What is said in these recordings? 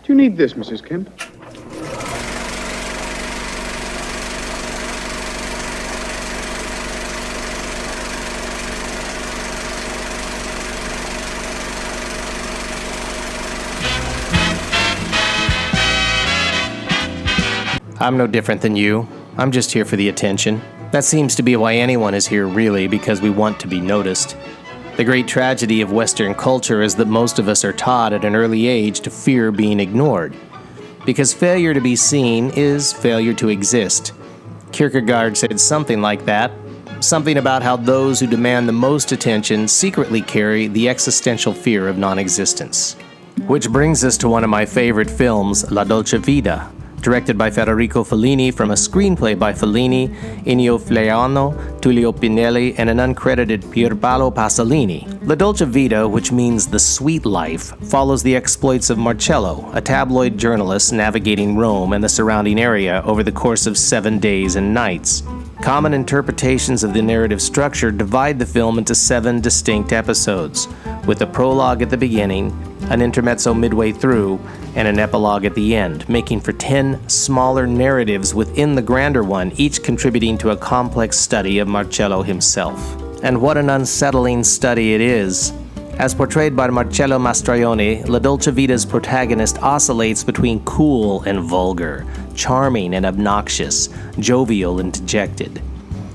Do you need this, Mrs. Kemp? I'm no different than you. I'm just here for the attention. That seems to be why anyone is here, really, because we want to be noticed. The great tragedy of Western culture is that most of us are taught at an early age to fear being ignored. Because failure to be seen is failure to exist. Kierkegaard said something like that. Something about how those who demand the most attention secretly carry the existential fear of non-existence. Which brings us to one of my favorite films, La Dolce Vita, directed by Federico Fellini from a screenplay by Fellini, Ennio Flaiano, Tullio Pinelli, and an uncredited Pierpaolo Pasolini. La Dolce Vita, which means the sweet life, follows the exploits of Marcello, a tabloid journalist navigating Rome and the surrounding area over the course of 7 days and nights. Common interpretations of the narrative structure divide the film into 7 distinct episodes, with a prologue at the beginning, an intermezzo midway through, and an epilogue at the end, making for 10 smaller narratives within the grander one, each contributing to a complex study of Marcello himself. And what an unsettling study it is. As portrayed by Marcello Mastroianni, La Dolce Vita's protagonist oscillates between cool and vulgar, charming and obnoxious, jovial and dejected.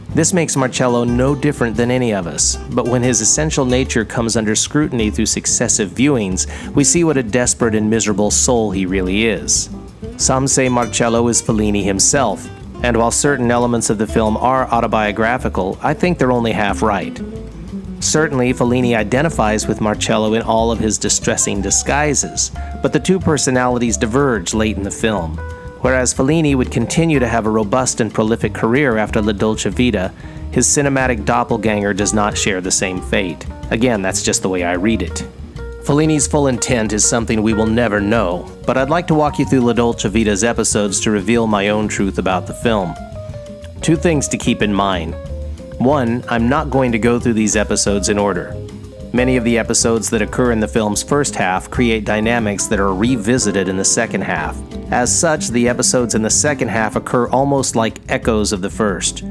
This makes Marcello no different than any of us, but when his essential nature comes under scrutiny through successive viewings, we see what a desperate and miserable soul he really is. Some say Marcello is Fellini himself, and while certain elements of the film are autobiographical, I think they're only half right. Certainly, Fellini identifies with Marcello in all of his distressing disguises, but the two personalities diverge late in the film. Whereas Fellini would continue to have a robust and prolific career after La Dolce Vita, his cinematic doppelganger does not share the same fate. Again, that's just the way I read it. Fellini's full intent is something we will never know, but I'd like to walk you through La Dolce Vita's episodes to reveal my own truth about the film. 2 things to keep in mind. 1, I'm not going to go through these episodes in order. Many of the episodes that occur in the film's first half create dynamics that are revisited in the second half. As such, the episodes in the second half occur almost like echoes of the first.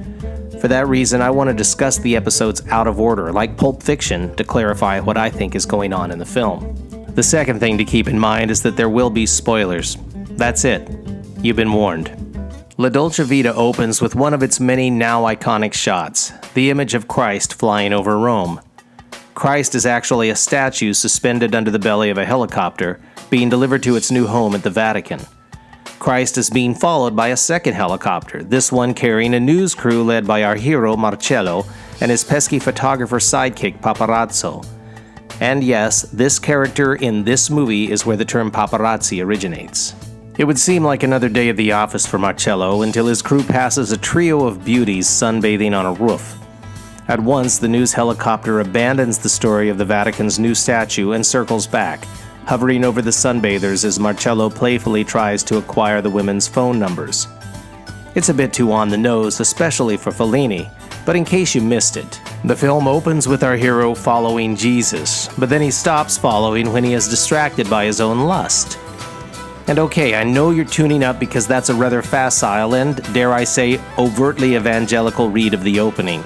For that reason, I want to discuss the episodes out of order, like Pulp Fiction, to clarify what I think is going on in the film. The second thing to keep in mind is that there will be spoilers. That's it. You've been warned. La Dolce Vita opens with one of its many now iconic shots, the image of Christ flying over Rome. Christ is actually a statue suspended under the belly of a helicopter, being delivered to its new home at the Vatican. Christ is being followed by a second helicopter, this one carrying a news crew led by our hero Marcello and his pesky photographer sidekick Paparazzo. And yes, this character in this movie is where the term paparazzi originates. It would seem like another day at the office for Marcello until his crew passes a trio of beauties sunbathing on a roof. At once, the news helicopter abandons the story of the Vatican's new statue and circles back, hovering over the sunbathers as Marcello playfully tries to acquire the women's phone numbers. It's a bit too on the nose, especially for Fellini, but in case you missed it, the film opens with our hero following Jesus, but then he stops following when he is distracted by his own lust. And okay, I know you're tuning up because that's a rather facile and, dare I say, overtly evangelical read of the opening.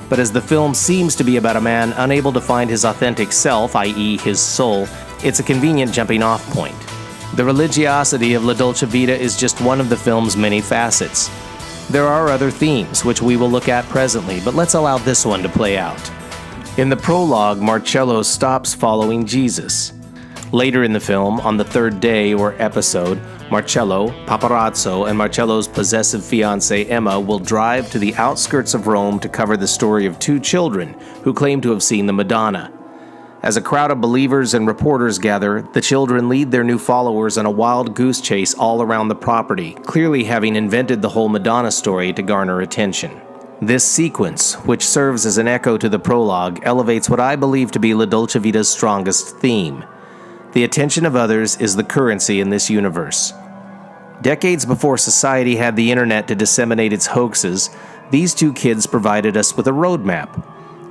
But as the film seems to be about a man unable to find his authentic self, i.e. his soul, it's a convenient jumping-off point. The religiosity of La Dolce Vita is just one of the film's many facets. There are other themes, which we will look at presently, but let's allow this one to play out. In the prologue, Marcello stops following Jesus. Later in the film, on the third day or episode, Marcello, Paparazzo, and Marcello's possessive fiancée Emma will drive to the outskirts of Rome to cover the story of 2 children who claim to have seen the Madonna. As a crowd of believers and reporters gather, the children lead their new followers on a wild goose chase all around the property, clearly having invented the whole Madonna story to garner attention. This sequence, which serves as an echo to the prologue, elevates what I believe to be La Dolce Vita's strongest theme. The attention of others is the currency in this universe. Decades before society had the internet to disseminate its hoaxes, these 2 kids provided us with a roadmap.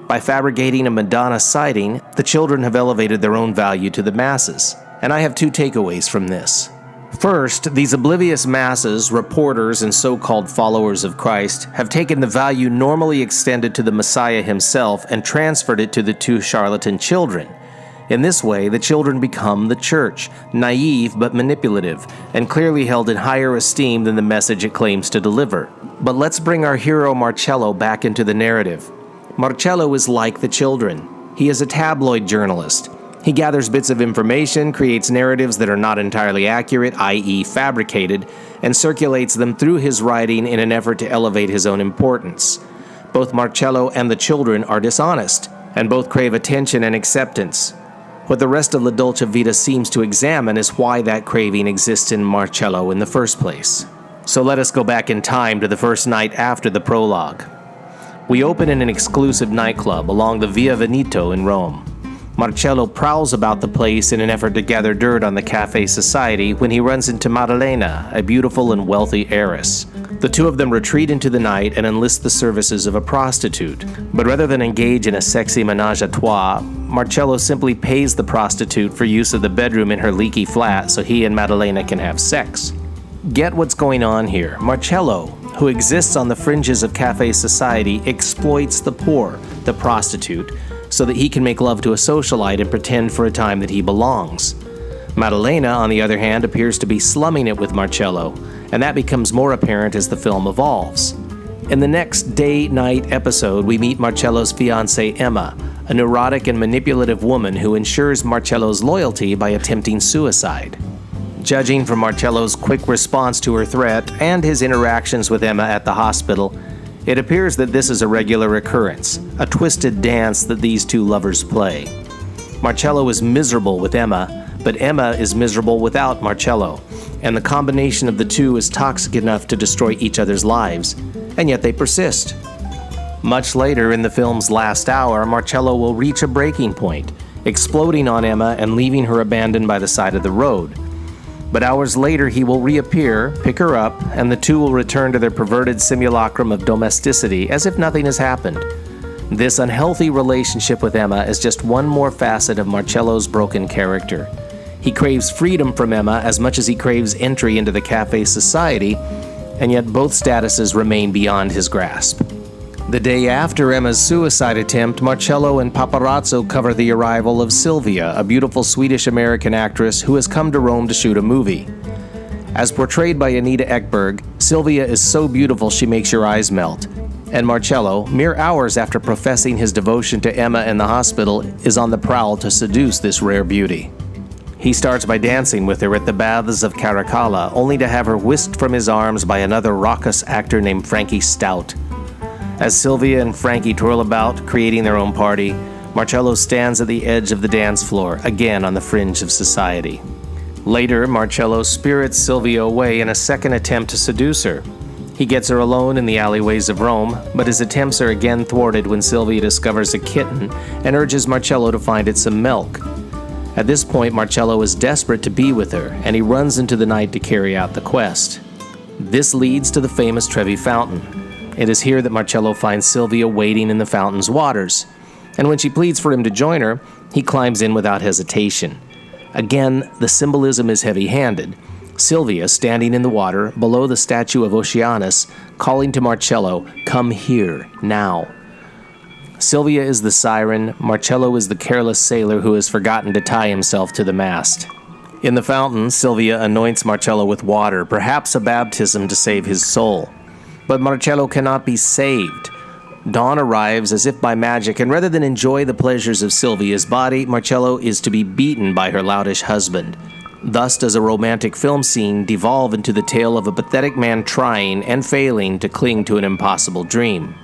By fabricating a Madonna sighting, the children have elevated their own value to the masses. and I have two takeaways from this. First, these oblivious masses, reporters, and so-called followers of Christ have taken the value normally extended to the Messiah himself and transferred it to the two charlatan children. In this way, the children become the church, naive but manipulative, and clearly held in higher esteem than the message it claims to deliver. But let's bring our hero Marcello back into the narrative. Marcello is like the children. He is a tabloid journalist. He gathers bits of information, creates narratives that are not entirely accurate, i.e. fabricated, and circulates them through his writing in an effort to elevate his own importance. Both Marcello and the children are dishonest, and both crave attention and acceptance. What the rest of La Dolce Vita seems to examine is why that craving exists in Marcello in the first place. So let us go back in time to the first night after the prologue. We open in an exclusive nightclub along the Via Veneto in Rome. Marcello prowls about the place in an effort to gather dirt on the cafe society when he runs into Maddalena, a beautiful and wealthy heiress. The two of them retreat into the night and enlist the services of a prostitute. But rather than engage in a sexy menage a trois, Marcello simply pays the prostitute for use of the bedroom in her leaky flat so he and Maddalena can have sex. Get what's going on here. Marcello, who exists on the fringes of cafe society, exploits the poor, the prostitute, so that he can make love to a socialite and pretend for a time that he belongs. Maddalena, on the other hand, appears to be slumming it with Marcello, and that becomes more apparent as the film evolves. In the next day-night episode, we meet Marcello's fiancée Emma, a neurotic and manipulative woman who ensures Marcello's loyalty by attempting suicide. Judging from Marcello's quick response to her threat and his interactions with Emma at the hospital, it appears that this is a regular occurrence, a twisted dance that these two lovers play. Marcello is miserable with Emma, but Emma is miserable without Marcello, and the combination of the two is toxic enough to destroy each other's lives, and yet they persist. Much later in the film's last hour, Marcello will reach a breaking point, exploding on Emma and leaving her abandoned by the side of the road. But hours later he will reappear, pick her up, and the two will return to their perverted simulacrum of domesticity as if nothing has happened. This unhealthy relationship with Emma is just one more facet of Marcello's broken character. He craves freedom from Emma as much as he craves entry into the cafe society, and yet both statuses remain beyond his grasp. The day after Emma's suicide attempt, Marcello and paparazzo cover the arrival of Sylvia, a beautiful Swedish-American actress who has come to Rome to shoot a movie. As portrayed by Anita Ekberg, Sylvia is so beautiful she makes your eyes melt. And Marcello, mere hours after professing his devotion to Emma in the hospital, is on the prowl to seduce this rare beauty. He starts by dancing with her at the baths of Caracalla, only to have her whisked from his arms by another raucous actor named Frankie Stout. As Sylvia and Frankie twirl about, creating their own party, Marcello stands at the edge of the dance floor, again on the fringe of society. Later, Marcello spirits Sylvia away in a second attempt to seduce her. He gets her alone in the alleyways of Rome, but his attempts are again thwarted when Sylvia discovers a kitten and urges Marcello to find it some milk. At this point, Marcello is desperate to be with her, and he runs into the night to carry out the quest. This leads to the famous Trevi Fountain. It is here that Marcello finds Sylvia waiting in the fountain's waters, and when she pleads for him to join her, he climbs in without hesitation. Again, the symbolism is heavy-handed. Sylvia, standing in the water below the statue of Oceanus, calling to Marcello, "Come here, now." Sylvia is the siren, Marcello is the careless sailor who has forgotten to tie himself to the mast. In the fountain, Sylvia anoints Marcello with water, perhaps a baptism to save his soul. But Marcello cannot be saved. Dawn arrives as if by magic, and rather than enjoy the pleasures of Sylvia's body, Marcello is to be beaten by her loutish husband. Thus does a romantic film scene devolve into the tale of a pathetic man trying and failing to cling to an impossible dream.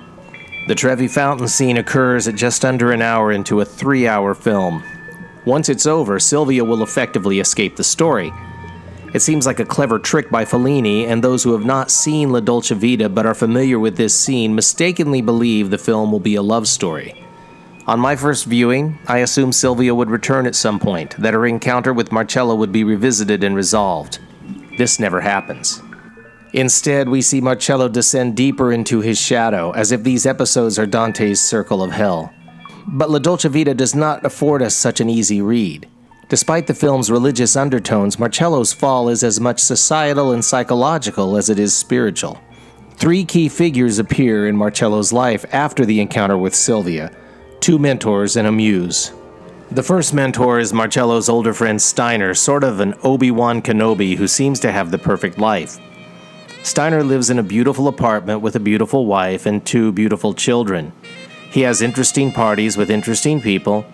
The Trevi Fountain scene occurs at just under an hour into a 3-hour film. Once it's over, Sylvia will effectively escape the story. It seems like a clever trick by Fellini, and those who have not seen La Dolce Vita but are familiar with this scene mistakenly believe the film will be a love story. On my first viewing, I assumed Sylvia would return at some point, that her encounter with Marcello would be revisited and resolved. This never happens. Instead, we see Marcello descend deeper into his shadow, as if these episodes are Dante's circle of hell. But La Dolce Vita does not afford us such an easy read. Despite the film's religious undertones, Marcello's fall is as much societal and psychological as it is spiritual. 3 key figures appear in Marcello's life after the encounter with Sylvia, 2 mentors and a muse. The first mentor is Marcello's older friend Steiner, sort of an Obi-Wan Kenobi who seems to have the perfect life. Steiner lives in a beautiful apartment with a beautiful wife and 2 beautiful children. He has interesting parties with interesting people,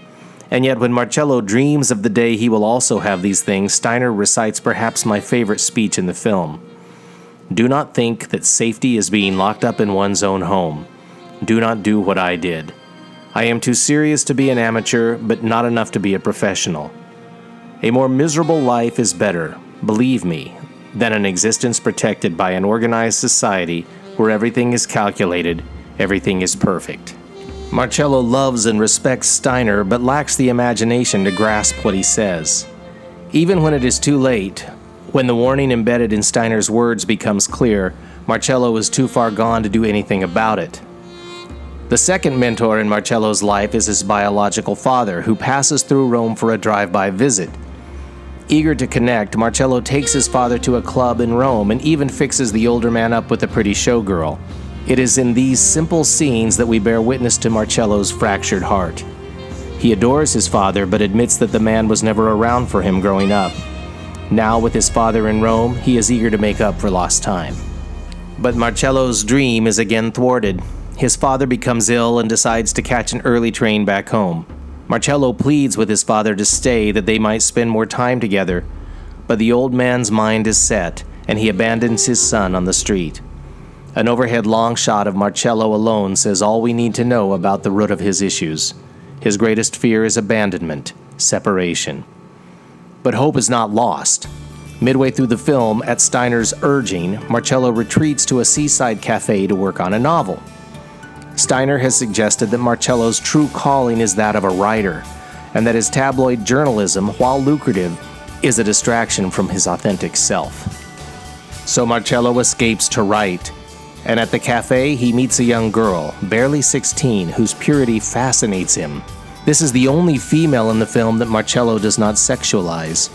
and yet when Marcello dreams of the day he will also have these things, Steiner recites perhaps my favorite speech in the film. Do not think that safety is being locked up in one's own home. Do not do what I did. I am too serious to be an amateur, but not enough to be a professional. A more miserable life is better, believe me, than an existence protected by an organized society where everything is calculated, everything is perfect. Marcello loves and respects Steiner, but lacks the imagination to grasp what he says. Even when it is too late, when the warning embedded in Steiner's words becomes clear, Marcello is too far gone to do anything about it. The second mentor in Marcello's life is his biological father, who passes through Rome for a drive-by visit. Eager to connect, Marcello takes his father to a club in Rome and even fixes the older man up with a pretty showgirl. It is in these simple scenes that we bear witness to Marcello's fractured heart. He adores his father, but admits that the man was never around for him growing up. Now, with his father in Rome, he is eager to make up for lost time. But Marcello's dream is again thwarted. His father becomes ill and decides to catch an early train back home. Marcello pleads with his father to stay, that they might spend more time together, but the old man's mind is set, and he abandons his son on the street. An overhead long shot of Marcello alone says all we need to know about the root of his issues. His greatest fear is abandonment, separation. But hope is not lost. Midway through the film, at Steiner's urging, Marcello retreats to a seaside cafe to work on a novel. Steiner has suggested that Marcello's true calling is that of a writer, and that his tabloid journalism, while lucrative, is a distraction from his authentic self. So Marcello escapes to write, and at the cafe he meets a young girl, barely 16, whose purity fascinates him. This is the only female in the film that Marcello does not sexualize.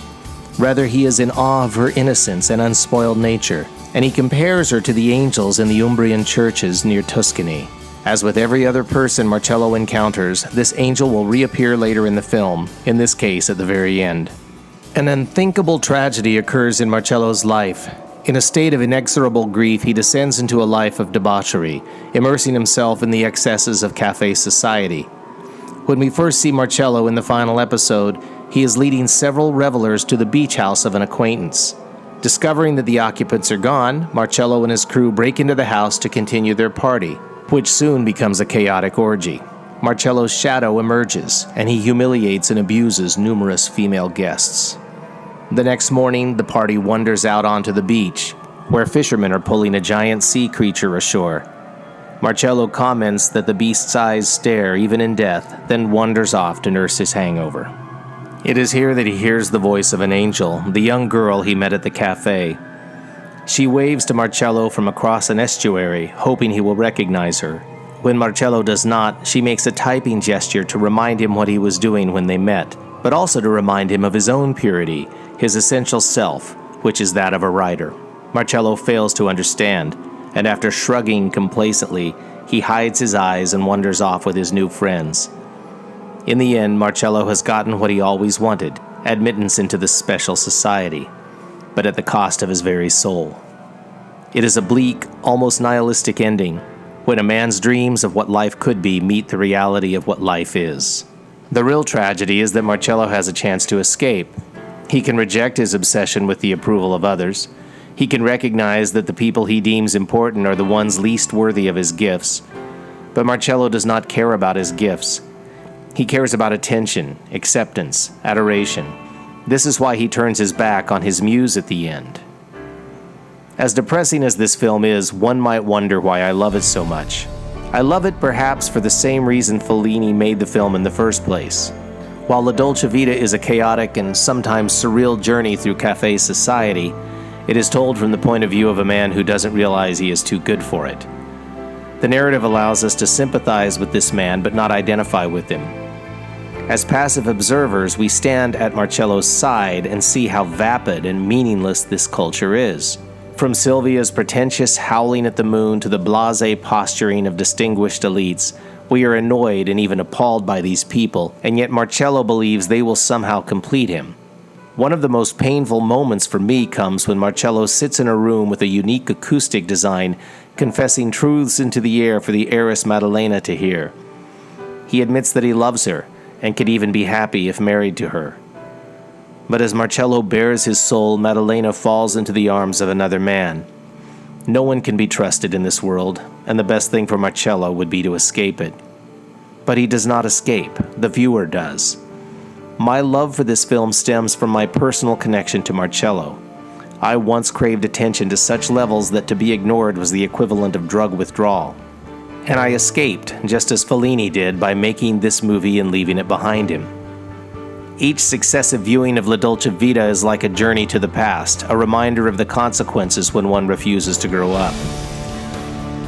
Rather, he is in awe of her innocence and unspoiled nature, and he compares her to the angels in the Umbrian churches near Tuscany. As with every other person Marcello encounters, this angel will reappear later in the film, in this case at the very end. An unthinkable tragedy occurs in Marcello's life. In a state of inexorable grief, he descends into a life of debauchery, immersing himself in the excesses of cafe society. When we first see Marcello in the final episode, he is leading several revelers to the beach house of an acquaintance. Discovering that the occupants are gone, Marcello and his crew break into the house to continue their party, which soon becomes a chaotic orgy. Marcello's shadow emerges, and he humiliates and abuses numerous female guests. The next morning, the party wanders out onto the beach, where fishermen are pulling a giant sea creature ashore. Marcello comments that the beast's eyes stare even in death, then wanders off to nurse his hangover. It is here that he hears the voice of an angel, the young girl he met at the cafe. She waves to Marcello from across an estuary, hoping he will recognize her. When Marcello does not, she makes a typing gesture to remind him what he was doing when they met, but also to remind him of his own purity, his essential self, which is that of a writer. Marcello fails to understand, and after shrugging complacently, he hides his eyes and wanders off with his new friends. In the end, Marcello has gotten what he always wanted, admittance into this special society, but at the cost of his very soul. It is a bleak, almost nihilistic ending, when a man's dreams of what life could be meet the reality of what life is. The real tragedy is that Marcello has a chance to escape. He can reject his obsession with the approval of others. He can recognize that the people he deems important are the ones least worthy of his gifts. But Marcello does not care about his gifts. He cares about attention, acceptance, adoration. This is why he turns his back on his muse at the end. As depressing as this film is, one might wonder why I love it so much. I love it perhaps for the same reason Fellini made the film in the first place. While La Dolce Vita is a chaotic and sometimes surreal journey through cafe society, it is told from the point of view of a man who doesn't realize he is too good for it. The narrative allows us to sympathize with this man but not identify with him. As passive observers, we stand at Marcello's side and see how vapid and meaningless this culture is. From Sylvia's pretentious howling at the moon to the blasé posturing of distinguished elites, we are annoyed and even appalled by these people, and yet Marcello believes they will somehow complete him. One of the most painful moments for me comes when Marcello sits in a room with a unique acoustic design, confessing truths into the air for the heiress Maddalena to hear. He admits that he loves her, and could even be happy if married to her. But as Marcello bares his soul, Maddalena falls into the arms of another man. No one can be trusted in this world, and the best thing for Marcello would be to escape it. But he does not escape, the viewer does. My love for this film stems from my personal connection to Marcello. I once craved attention to such levels that to be ignored was the equivalent of drug withdrawal. And I escaped, just as Fellini did, by making this movie and leaving it behind him. Each successive viewing of La Dolce Vita is like a journey to the past, a reminder of the consequences when one refuses to grow up.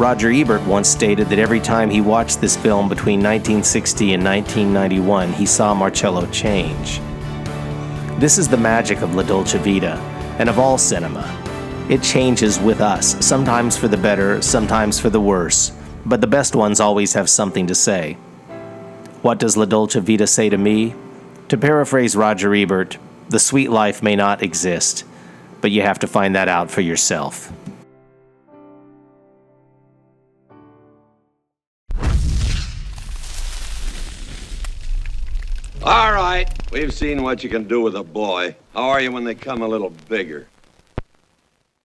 Roger Ebert once stated that every time he watched this film between 1960 and 1991, he saw Marcello change. This is the magic of La Dolce Vita, and of all cinema. It changes with us, sometimes for the better, sometimes for the worse, but the best ones always have something to say. What does La Dolce Vita say to me? To paraphrase Roger Ebert, the sweet life may not exist, but you have to find that out for yourself. All right, we've seen what you can do with a boy. How are you when they come a little bigger?